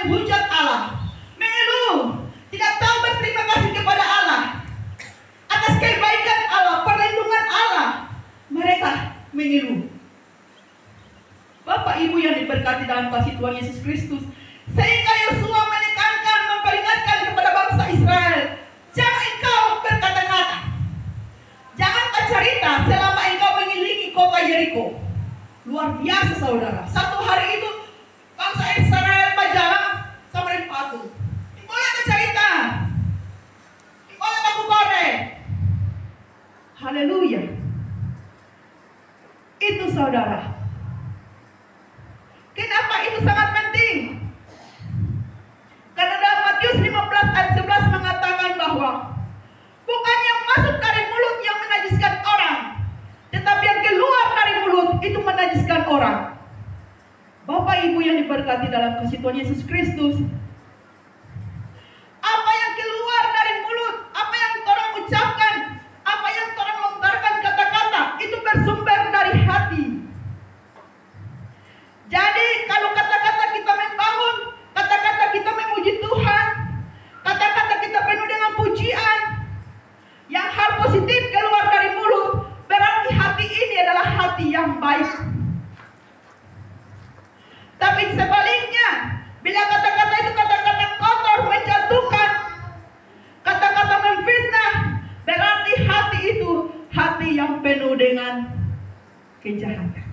menghujat Allah, mengeluh, tidak tahu berterima kasih kepada Allah atas kebaikan Allah, perlindungan Allah. Mereka mengeluh. Bapak Ibu yang diberkati dalam kasih Tuhan Yesus Kristus, sehingga Yosua menekankan, memperingatkan kepada bangsa Israel, jangan engkau berkata-kata, jangan bercerita selama engkau mengelilingi kota Yeriko. Luar biasa saudara. Satu hari itu bangsa Israel berjalan sampai patu. Boleh bercerita, boleh baku kore. Haleluya. Itu saudara. Kenapa itu sangat penting? Karena dalam Matius 15 ayat 11 mengatakan bahwa bukan yang masuk dari mulut yang menajiskan orang, tetapi yang keluar dari mulut itu menajiskan orang. Bapak Ibu yang diberkati dalam kasih Tuhan Yesus Kristus, apa yang keluar dari mulut, apa yang orang ucapkan, apa yang orang lontarkan kata-kata, itu bersumber dari hati. Jadi kalau kata-kata kita membangun, kata-kata kita memuji Tuhan, kata-kata kita penuh dengan pujian, yang hal positif keluar dari mulut, berarti hati ini adalah hati yang baik. Tapi sebaliknya, bila kata-kata itu kata-kata kotor, menjatuhkan, kata-kata memfitnah, berarti hati itu hati yang penuh dengan kejahatan.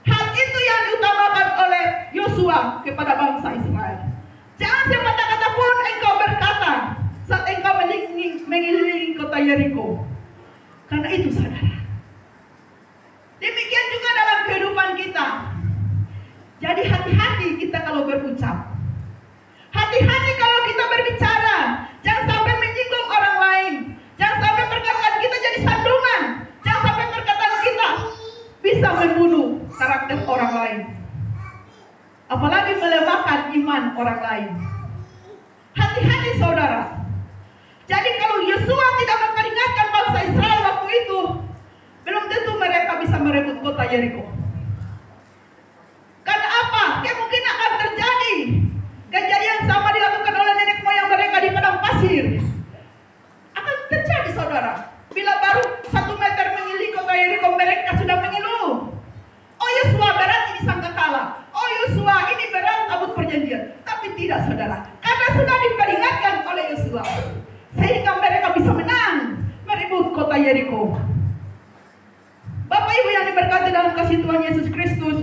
Hal itu yang diutamakan oleh Yosua kepada bangsa Israel. Jangan sepatah-kata pun engkau berkata saat engkau mengelilingi kota Yeriko. Karena itu saudara, demikian juga dalam kehidupan kita. Jadi hati-hati kita kalau berucap, hati-hati kalau kita berbicara. Jangan sampai menyinggung orang lain. Jangan sampai perkataan kita jadi sandungan. Jangan sampai perkataan kita bisa membunuh karakter orang lain, apalagi melemahkan iman orang lain. Hati-hati saudara. Jadi kalau Yosua tidak memperingatkan bangsa Israel waktu itu, belum tentu mereka bisa merebut kota Yeriko. Karena apa? Mungkin akan terjadi kejadian sama dilakukan oleh nenek moyang mereka di padang pasir. Akan terjadi saudara. Bila baru 1 meter mengelilingi kota Yeriko, mereka sudah mengeluh. Oh Yosua berat ini sangkakala. Oh Yosua ini berat tabut perjanjian. Tapi tidak saudara, karena sudah diperingatkan oleh Yosua, sehingga mereka bisa menang merebut kota Yeriko. Bapak Ibu yang diberkati dalam kasih Tuhan Yesus Kristus,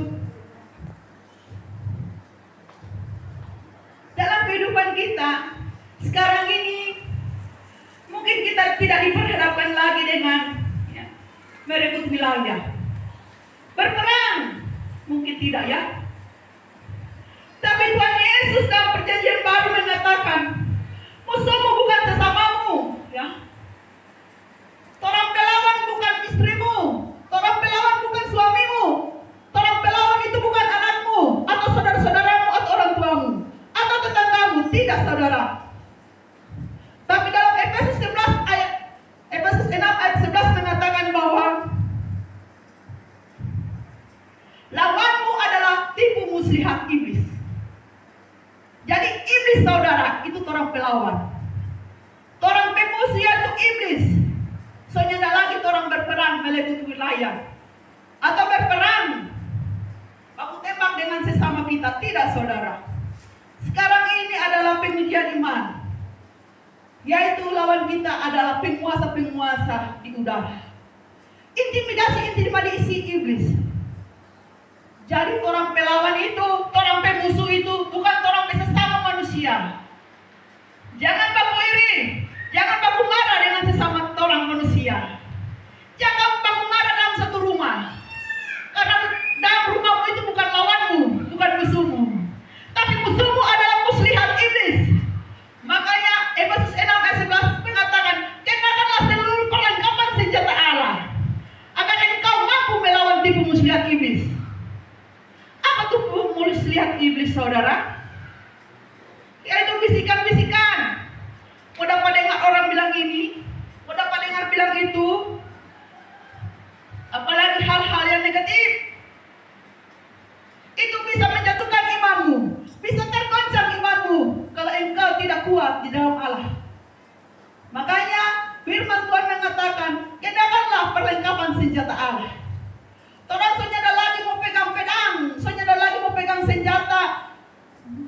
dalam kehidupan kita sekarang ini, mungkin kita tidak diperhadapkan lagi dengan merebut wilayah. Berperang, mungkin tidak ya. Tapi Tuhan Yesus dalam perjanjian baru mengatakan, musuhmu bukan sesamamu, ya. Torang pelawan bukan istrimu, torang pelawan bukan suamimu, torang pelawan itu bukan anakmu, atau saudara-saudaramu, atau orang tuamu, atau tetanggamu, tidak saudara. Tapi dalam Efesus 6 ayat 11 mengatakan bahwa lawanmu adalah tipu muslihat iblis. Jadi iblis saudara itu orang pelawan. Orang pemusia itu iblis. Soalnya tidak lagi orang berperang melebut wilayah atau berperang baku tembak dengan sesama kita. Tidak saudara. Sekarang ini adalah pengujian iman, yaitu lawan kita adalah penguasa-penguasa di udara. Intimidasi iblis. Jadi orang pelawan itu, orang pemusuh itu bukan orang sesama manusia. Jangan baku iri, jangan baku marah dengan sesama orang manusia. Jangan baku marah dalam satu rumah. Karena dalam rumahmu itu bukan lawanmu, bukan musuhmu. Tapi musuhmu adalah muslihat iblis. Makanya Efesus 6 ayat 11 mengatakan, kenakanlah seluruh perlengkapan senjata Allah, agar engkau mampu melawan tipu muslihat iblis. Apa tuh muslihat iblis saudara? Yaitu bisikan-bisikan. Mau dapat dengar orang bilang ini, mau dapat dengar bilang itu, apalagi hal-hal yang negatif. Itu bisa menjatuhkan imanmu, bisa tergoda perlengkapan senjata Allah. Orang soalnya lagi mau pegang pedang, soalnya lagi mau pegang senjata,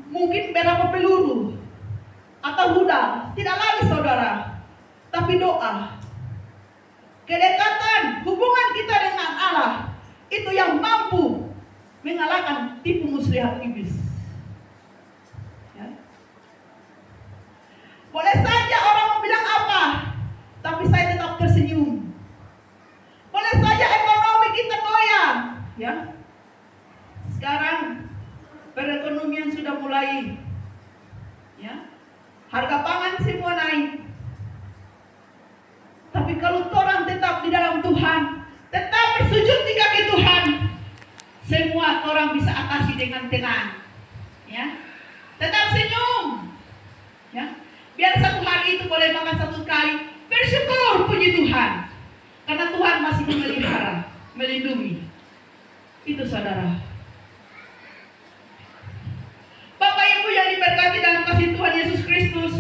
mungkin berapa peluru atau rudal. Tidak lagi saudara, tapi doa. Kedekatan hubungan kita dengan Allah itu yang mampu mengalahkan tipu muslihat iblis. Ya. Boleh saja orang mau bilang apa, tapi saya tetap tersenyum. Boleh saja ekonomi kita goyah, ya. Sekarang perekonomian sudah mulai, ya. Harga pangan semua naik. Tapi kalau orang tetap di dalam Tuhan, tetap bersujud di kaki Tuhan, semua orang bisa atasi dengan tenang, ya. Tetap senyum, ya. Biar satu hari itu boleh makan satu kali, bersyukur, puji Tuhan, karena Tuhan masih memelihara, melindungi. Itu saudara. Bapak Ibu yang diberkati dalam kasih Tuhan Yesus Kristus,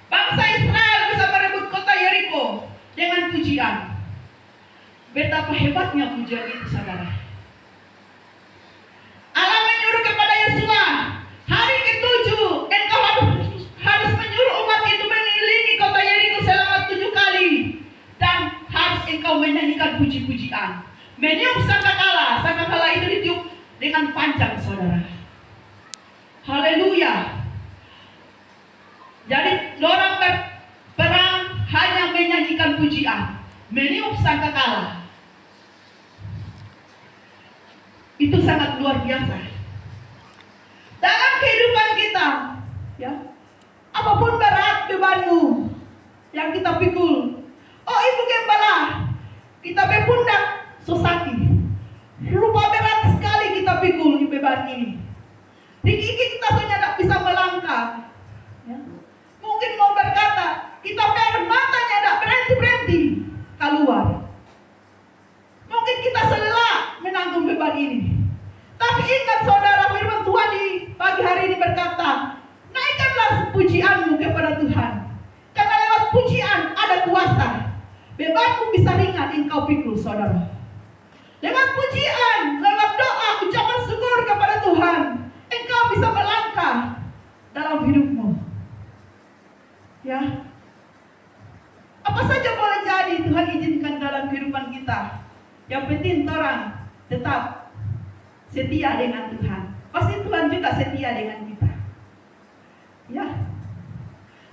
bangsa Israel bisa merebut kota Yeriko dengan pujian. Betapa hebatnya pujian itu saudara. Allah menyuruh kepada Yosua, hari ke-7 engkau harus menyuruh umat itu mengelilingi kota Yeriko selama 7 kali, dan harus engkau menyanyikan puji-pujian, meniup sangkakala. Sangkakala itu ditiup dengan panjang saudara. Haleluya. Jadi orang berperang hanya menyanyikan pujian, meniup sangkakala. Itu sangat luar biasa. Dalam kehidupan kita, ya, apapun berat bebanmu yang kita pikul, oh Ibu Gembala, kita bepundak sosaki, rupa berat sekali kita pikul di beban ini. Di gigi kita saja tidak bisa melangkah, ya. Mungkin mau berkata, kita biar matanya tidak berhenti-berhenti keluar. Mungkin kita selelah menanggung beban ini. Tapi ingat saudara, firman Tuhan di pagi hari ini berkata, naikkanlah pujianmu kepada Tuhan, karena lewat pujian ada kuasa. Bebanmu bisa ringan engkau pikul saudara. Lewat pujian, lewat doa, ucapan syukur kepada Tuhan, engkau bisa melangkah dalam hidupmu. Ya, apa saja boleh jadi Tuhan izinkan dalam kehidupan kita. Yang penting orang tetap setia dengan Tuhan. Pasti Tuhan juga setia dengan kita. Ya,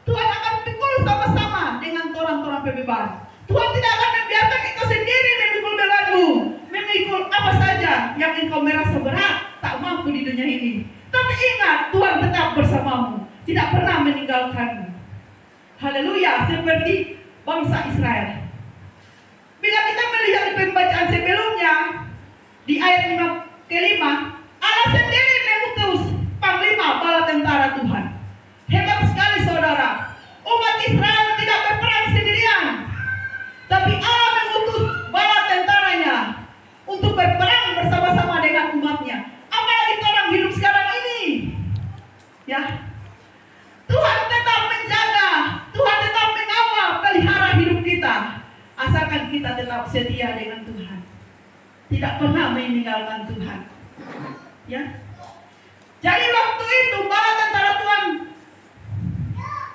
Tuhan akan pikul sama-sama dengan orang-orang beban. Tuhan tidak akan membiarkan engkau sendiri memikul bebanmu, memikul apa saja yang engkau merasa berat, tak mampu di dunia ini. Tapi ingat, Tuhan tetap bersamamu, tidak pernah meninggalkanmu. Haleluya, seperti bangsa Israel. Bila kita melihat di pembacaan sebelumnya, di ayat 5, Allah sendiri mengutus panglima bala tentara Tuhan. Hebat sekali saudara. Umat Israel tidak berperang sendirian, tapi Allah mengutus bala tentaranya untuk berperang bersama-sama dengan umatnya. Apalagi orang hidup sekarang ini, ya. Tuhan tetap menjaga, Tuhan tetap mengawal, pelihara hidup kita, asalkan kita tetap setia dengan Tuhan, tidak pernah meninggalkan Tuhan. Ya. Jadi waktu itu bala tentara Tuhan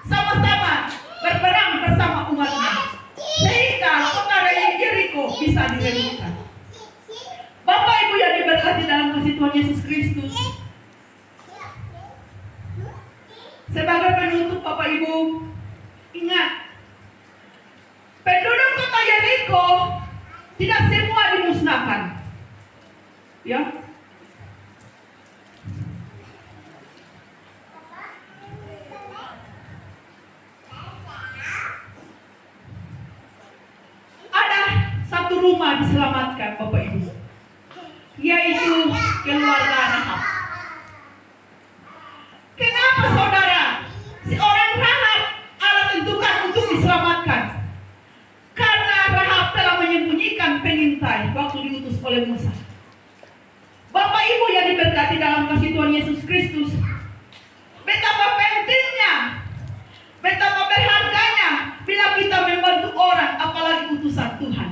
sama-sama berperang bersama umatnya, sehingga kota Yeriko bisa direbutkan. Bapak Ibu yang diberkati dalam kasih Tuhan Yesus Kristus, sebagai penutup Bapak Ibu, ingat, penduduk kota Yeriko tidak semua dimusnahkan. Ya. Ada satu rumah diselamatkan Bapak Ibu, yaitu keluarga Rahab. Kenapa saudara? Seorang Rahab Allah tentukan untuk diselamatkan, karena Rahab telah menyembunyikan pengintai waktu diutus oleh Musa. Bapak Ibu yang diberkati dalam kasih Tuhan Yesus Kristus, betapa pentingnya, betapa berharganya bila kita membantu orang, apalagi utusan Tuhan.